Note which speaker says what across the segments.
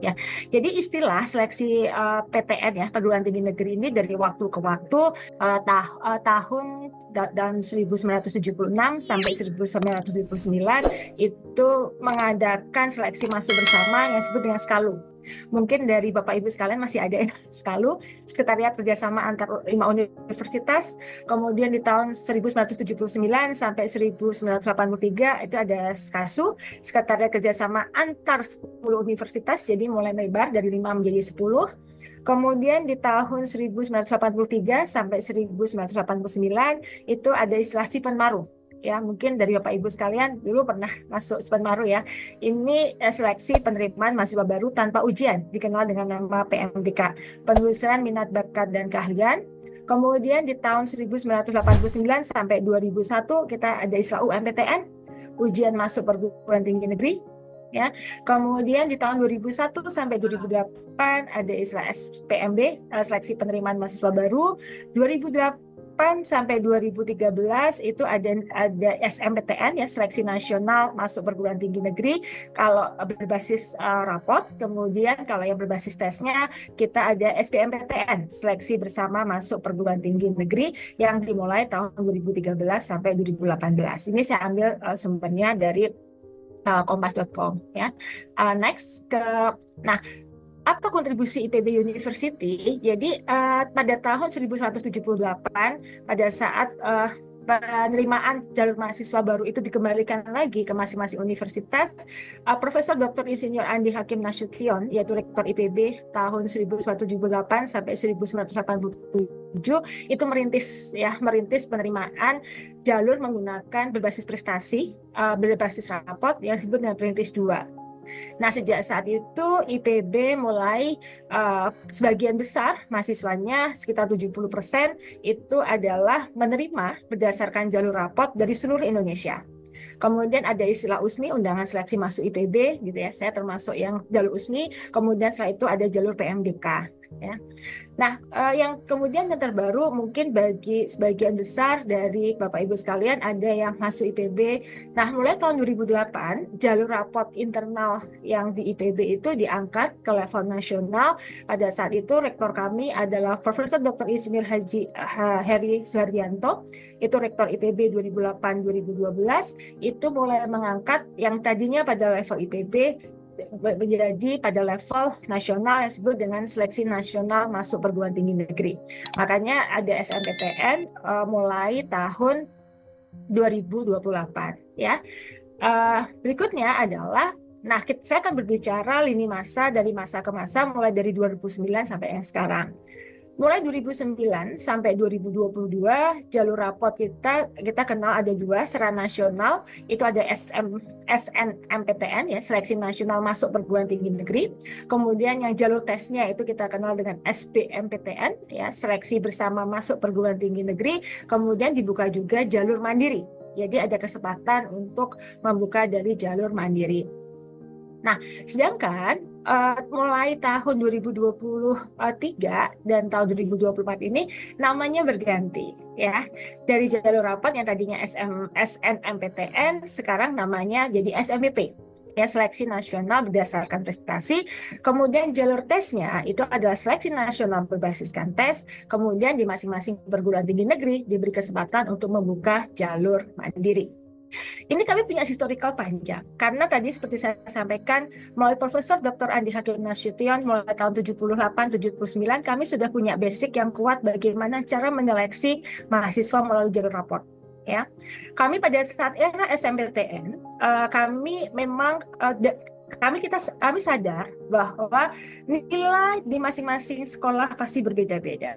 Speaker 1: Ya, jadi istilah seleksi PTN ya perguruan tinggi negeri ini dari waktu ke waktu tahun dan 1976 sampai 1979 itu mengadakan seleksi masuk bersama yang disebut dengan SKALU. Mungkin dari Bapak Ibu sekalian masih ada SKALU, Sekretariat Kerjasama Antar 5 Universitas. Kemudian di tahun 1979 sampai 1983 itu ada SKASU, Sekretariat Kerjasama Antar 10 Universitas, jadi mulai lebar dari 5 menjadi 10. Kemudian di tahun 1983 sampai 1989 itu ada istilah Sipenmaru. Ya, mungkin dari Bapak Ibu sekalian dulu pernah masuk Sipenmaru ya. Ini seleksi penerimaan mahasiswa baru tanpa ujian, dikenal dengan nama PMDK, penelusuran minat bakat dan keahlian. Kemudian di tahun 1989 sampai 2001 kita ada istilah UMPTN, ujian masuk perguruan tinggi negeri. Ya, kemudian di tahun 2001 sampai 2008 ada istilah SPMB, seleksi penerimaan mahasiswa baru. 2008 sampai 2013 itu ada SMPTN ya, seleksi nasional masuk perguruan tinggi negeri kalau berbasis rapot. Kemudian kalau yang berbasis tesnya kita ada SBMPTN, seleksi bersama masuk perguruan tinggi negeri yang dimulai tahun 2013 sampai 2018. Ini saya ambil sumbernya dari kompas.com ya. Next nah, apa kontribusi IPB University? Jadi pada tahun 1978 pada saat penerimaan jalur mahasiswa baru itu dikembalikan lagi ke masing-masing universitas, Profesor Dr. Insinyur Andi Hakim Nasution, yaitu Rektor IPB tahun 1978 sampai 1987 itu merintis penerimaan jalur menggunakan berbasis prestasi, berbasis raport yang disebut dengan Perintis 2. Nah, sejak saat itu IPB mulai sebagian besar mahasiswanya sekitar 70% itu adalah menerima berdasarkan jalur rapot dari seluruh Indonesia. Kemudian ada istilah USMI, undangan seleksi masuk IPB gitu ya. Saya termasuk yang jalur USMI, kemudian setelah itu ada jalur PMDK ya. Nah, yang kemudian yang terbaru mungkin bagi sebagian besar dari Bapak Ibu sekalian ada yang masuk IPB. Nah, mulai tahun 2008 jalur rapot internal yang di IPB itu diangkat ke level nasional. Pada saat itu rektor kami adalah Profesor Dr. Insinyur Haji Heri Suhardianto, itu rektor IPB 2008-2012, itu mulai mengangkat yang tadinya pada level IPB menjadi pada level nasional yang disebut dengan seleksi nasional masuk perguruan tinggi negeri. Makanya ada SNMPTN mulai tahun 2028 ya. Berikutnya adalah, nah saya akan berbicara lini masa dari masa ke masa mulai dari 2009 sampai yang sekarang. Mulai 2009 sampai 2022 jalur rapot kita kenal ada dua secara nasional, itu ada SNMPTN ya, seleksi nasional masuk perguruan tinggi negeri. Kemudian yang jalur tesnya itu kita kenal dengan SBMPTN ya, seleksi bersama masuk perguruan tinggi negeri. Kemudian dibuka juga jalur mandiri. Jadi ada kesempatan untuk membuka dari jalur mandiri. Nah, sedangkan mulai tahun 2023 dan tahun 2024 ini namanya berganti ya. Dari jalur rapot yang tadinya SNMPTN sekarang namanya jadi SMPP. Ya, seleksi nasional berdasarkan prestasi. Kemudian jalur tesnya itu adalah seleksi nasional berbasiskan tes. Kemudian di masing-masing perguruan tinggi negeri diberi kesempatan untuk membuka jalur mandiri. Ini kami punya historical panjang, karena tadi seperti saya sampaikan, melalui Profesor Dr. Andi Hakim Nasution mulai tahun 78-79, kami sudah punya basic yang kuat bagaimana cara menyeleksi mahasiswa melalui jalur raport. Ya, kami pada saat era SMPTN, kami memang kami sadar bahwa nilai di masing-masing sekolah pasti berbeda-beda,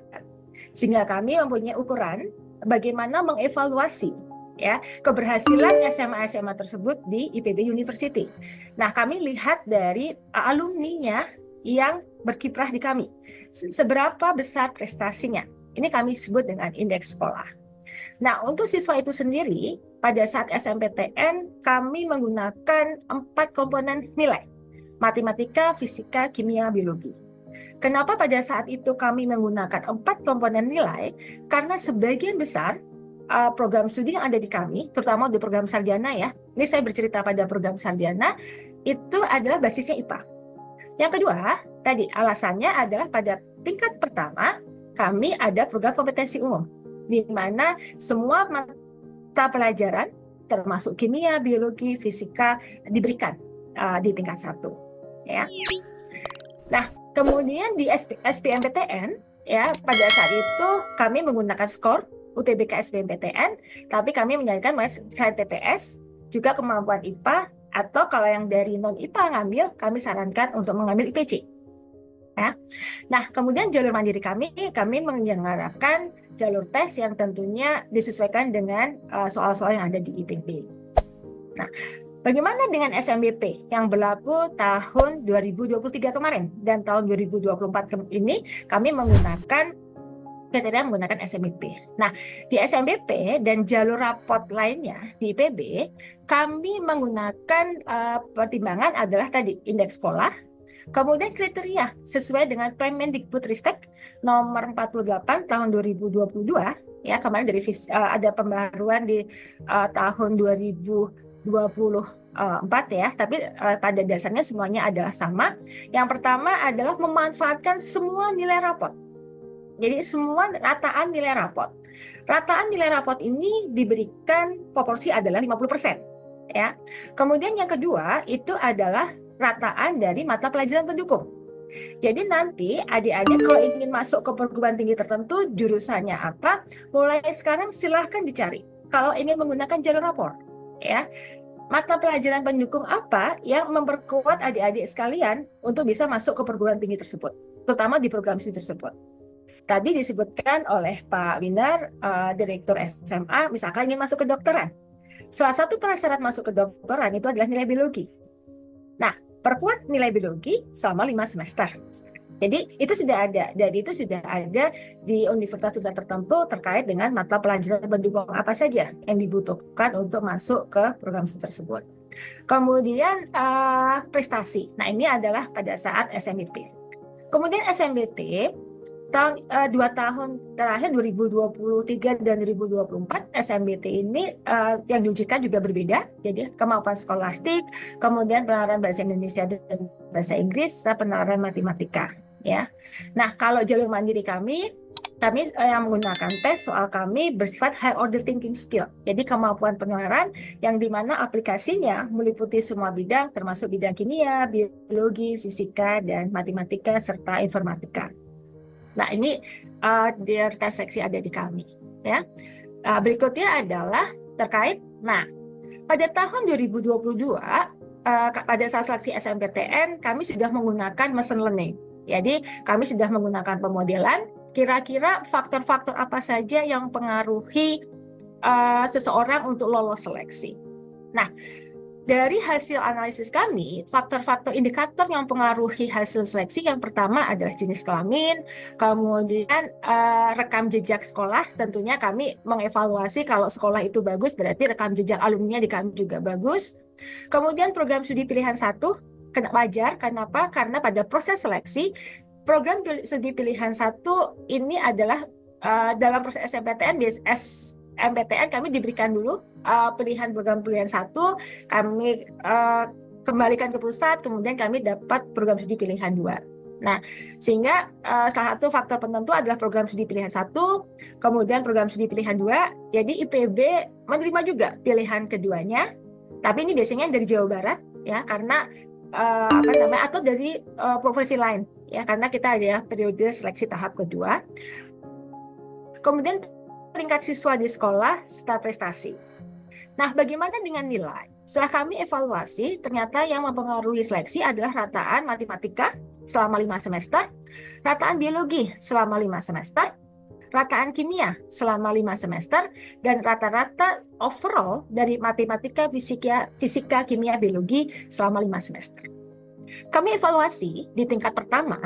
Speaker 1: sehingga kami mempunyai ukuran bagaimana mengevaluasi ya keberhasilan SMA-SMA tersebut di IPB University. Nah, kami lihat dari alumninya yang berkiprah di kami, seberapa besar prestasinya. Ini kami sebut dengan indeks sekolah. Nah, untuk siswa itu sendiri, pada saat SMPTN kami menggunakan 4 komponen nilai: matematika, fisika, kimia, biologi. Kenapa pada saat itu kami menggunakan 4 komponen nilai? Karena sebagian besar program studi yang ada di kami, terutama di program sarjana ya, ini saya bercerita pada program sarjana, itu adalah basisnya IPA. Yang kedua, tadi alasannya adalah pada tingkat pertama kami ada program kompetensi umum, di mana semua mata pelajaran termasuk kimia, biologi, fisika diberikan di tingkat 1. Ya. Nah, kemudian di SBMPTN ya pada saat itu kami menggunakan skor UTBK SBMPTN, tapi kami menyarankan selain TPS juga kemampuan IPA, atau kalau yang dari non IPA ngambil, kami sarankan untuk mengambil IPC. Ya. Nah, kemudian jalur mandiri kami menyelenggarakan jalur tes yang tentunya disesuaikan dengan soal-soal yang ada di IPB. Nah, bagaimana dengan SNBP yang berlaku tahun 2023 kemarin dan tahun 2024 ini kami menggunakan SNBP. Nah, di SNBP dan jalur rapot lainnya di IPB, kami menggunakan pertimbangan adalah tadi indeks sekolah, kemudian kriteria sesuai dengan Permendikbudristek nomor 48 tahun 2022, ya kemarin ada pembaruan di tahun 2024 ya, tapi pada dasarnya semuanya adalah sama. Yang pertama adalah memanfaatkan semua nilai rapot. Jadi semua rataan nilai rapot. Rataan nilai rapot ini diberikan proporsi adalah 50%. Ya. Kemudian yang kedua itu adalah rataan dari mata pelajaran pendukung. Jadi nanti adik-adik kalau ingin masuk ke perguruan tinggi tertentu, jurusannya apa, mulai sekarang silahkan dicari. Kalau ingin menggunakan jalur rapor, ya mata pelajaran pendukung apa yang memperkuat adik-adik sekalian untuk bisa masuk ke perguruan tinggi tersebut, terutama di program studi tersebut. Tadi disebutkan oleh Pak Windar, Direktur SMA, misalkan ingin masuk ke kedokteran. Salah satu prasyarat masuk ke kedokteran itu adalah nilai biologi. Nah, perkuat nilai biologi selama 5 semester. Jadi itu sudah ada, dan itu sudah ada di universitas tertentu terkait dengan mata pelajaran pendukung apa saja yang dibutuhkan untuk masuk ke program tersebut. Kemudian prestasi. Nah, ini adalah pada saat SNBP. Kemudian SNBT tahun 2 tahun terakhir 2023 dan 2024 SNBT ini yang diujikan juga berbeda. Jadi kemampuan skolastik, kemudian penalaran bahasa Indonesia dan bahasa Inggris, penalaran matematika. Ya. Nah, kalau jalur mandiri kami yang menggunakan tes soal kami bersifat high order thinking skill. Jadi kemampuan penalaran yang dimana aplikasinya meliputi semua bidang, termasuk bidang kimia, biologi, fisika, dan matematika serta informatika. Nah, ini tes seleksi ada di kami. Ya. Berikutnya adalah terkait, nah, pada tahun 2022, pada saat seleksi SNMPTN, kami sudah menggunakan machine learning. Jadi, kami sudah menggunakan pemodelan, kira-kira faktor-faktor apa saja yang mempengaruhi seseorang untuk lolos seleksi. Nah, dari hasil analisis kami, faktor-faktor indikator yang mempengaruhi hasil seleksi yang pertama adalah jenis kelamin, kemudian rekam jejak sekolah. Tentunya kami mengevaluasi kalau sekolah itu bagus, berarti rekam jejak alumni di kami juga bagus. Kemudian program studi pilihan 1, wajar, kenapa? Karena pada proses seleksi, program studi pilihan 1 ini adalah dalam proses SNMPTN kami diberikan dulu pilihan program pilihan 1, kami kembalikan ke pusat, kemudian kami dapat program studi pilihan 2. Nah, sehingga salah satu faktor penentu adalah program studi pilihan 1, kemudian program studi pilihan 2. Jadi IPB menerima juga pilihan keduanya, tapi ini biasanya dari Jawa Barat ya, karena atau dari provinsi lain ya, karena kita ada periode seleksi tahap kedua. Kemudian peringkat siswa di sekolah serta prestasi. Nah, bagaimana dengan nilai? Setelah kami evaluasi, ternyata yang mempengaruhi seleksi adalah rataan matematika selama 5 semester, rataan biologi selama 5 semester, rataan kimia selama 5 semester, dan rata-rata overall dari matematika, fisika, kimia, biologi selama 5 semester. Kami evaluasi di tingkat pertama,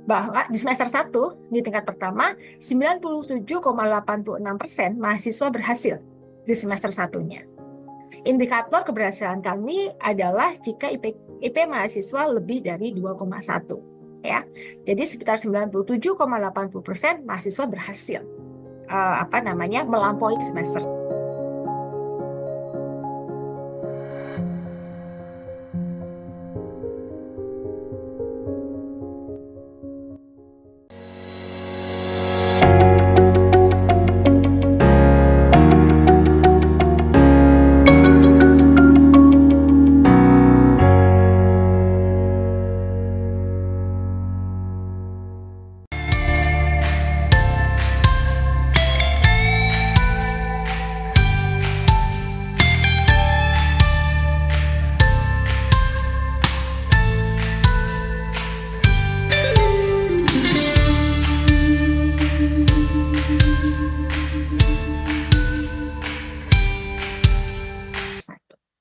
Speaker 1: bahwa di semester 1, di tingkat pertama, 97,86% mahasiswa berhasil di semester 1-nya. Indikator keberhasilan kami adalah jika IP mahasiswa lebih dari 2,1. Ya. Jadi sekitar 97,80% mahasiswa berhasil melampaui semester